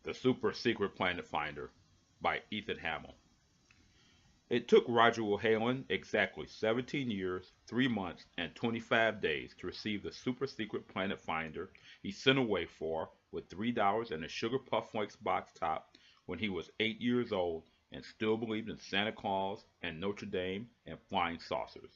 The Super Secret Planet Finder by Ethan Hamill. It took Roger Wilhelm exactly 17 years, 3 months, and 25 days to receive the super secret planet finder he sent away for with $3 and a Sugar Puff Flakes box top when he was 8 years old and still believed in Santa Claus and Notre Dame and flying saucers.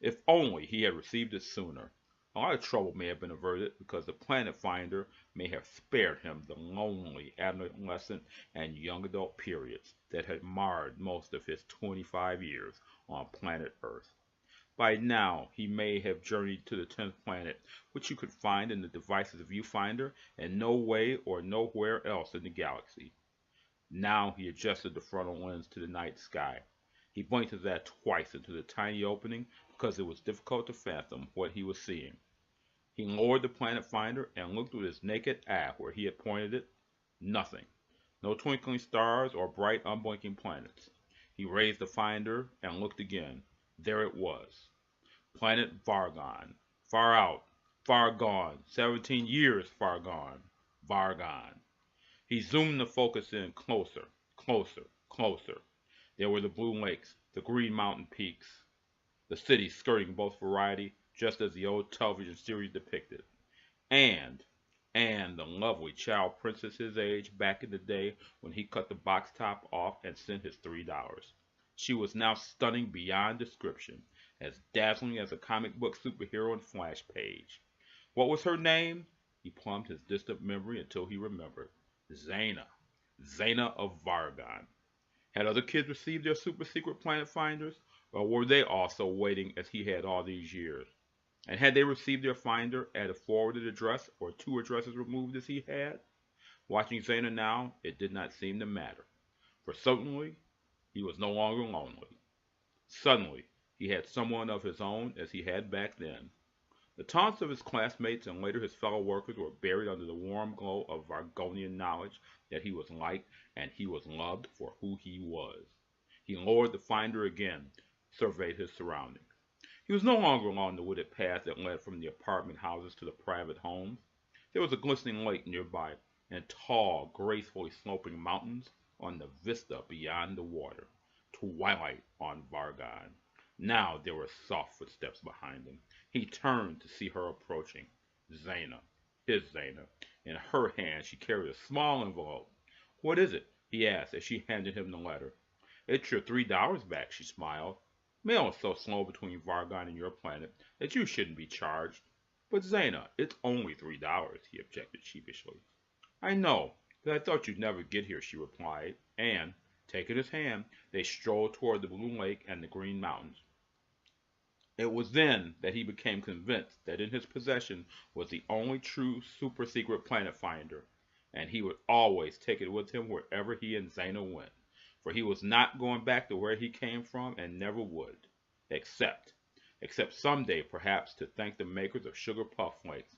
If only he had received it sooner. A lot of trouble may have been averted because the planet finder may have spared him the lonely adolescent and young adult periods that had marred most of his 25 years on planet Earth. By now, he may have journeyed to the 10th planet, which you could find in the device's viewfinder and no way or nowhere else in the galaxy. Now he adjusted the frontal lens to the night sky. He blinked at that twice into the tiny opening because it was difficult to fathom what he was seeing. He lowered the planet finder and looked with his naked eye where he had pointed it. Nothing. No twinkling stars or bright unblinking planets. He raised the finder and looked again. There it was. Planet Vargon. Far out. Far gone. 17 years far gone. Vargon. He zoomed the focus in closer, closer, closer. There were the blue lakes, the green mountain peaks, the city skirting both variety, just as the old television series depicted. And, and the lovely child princess his age back in the day when he cut the box top off and sent his $3. She was now stunning beyond description, as dazzling as a comic book superhero in Flash page. What was her name? He plumbed his distant memory until he remembered. Zaina. Zaina of Vargon. Had other kids received their super secret planet finders, or were they also waiting as he had all these years? And had they received their finder at a forwarded address or 2 addresses removed as he had? Watching Zaina now, it did not seem to matter, for suddenly he was no longer lonely. Suddenly he had someone of his own as he had back then. The taunts of his classmates and later his fellow workers were buried under the warm glow of Vargonian knowledge that he was liked and he was loved for who he was. He lowered the finder again, surveyed his surroundings. He was no longer along the wooded path that led from the apartment houses to the private homes. There was a glistening lake nearby, and tall, gracefully sloping mountains on the vista beyond the water. Twilight on Vargon. Now there were soft footsteps behind him. He turned to see her approaching. Zaina, his Zaina. In her hand she carried a small envelope. What is it? He asked as she handed him the letter. It's your $3 back, she smiled. Mail is so slow between Vargon and your planet that you shouldn't be charged. But Zaina, it's only $3, he objected sheepishly. I know, but I thought you'd never get here, she replied, and, taking his hand, they strolled toward the blue lake and the green mountains. It was then that he became convinced that in his possession was the only true super secret planet finder, and he would always take it with him wherever he and Zaina went. For he was not going back to where he came from and never would, except someday perhaps to thank the makers of Sugar Puff Flakes.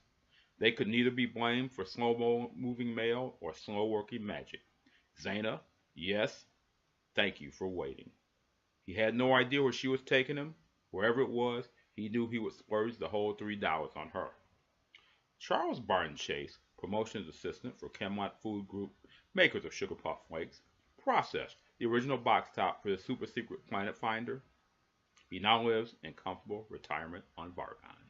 They could neither be blamed for slow-moving mail or slow-working magic. Zaina, yes, thank you for waiting. He had no idea where she was taking him. Wherever it was, he knew he would splurge the whole $3 on her. Charles Barton Chase, promotions assistant for Camelot Food Group, makers of Sugar Puff Flakes, processed the original box top for the super secret planet finder. He now lives in comfortable retirement on Vargon.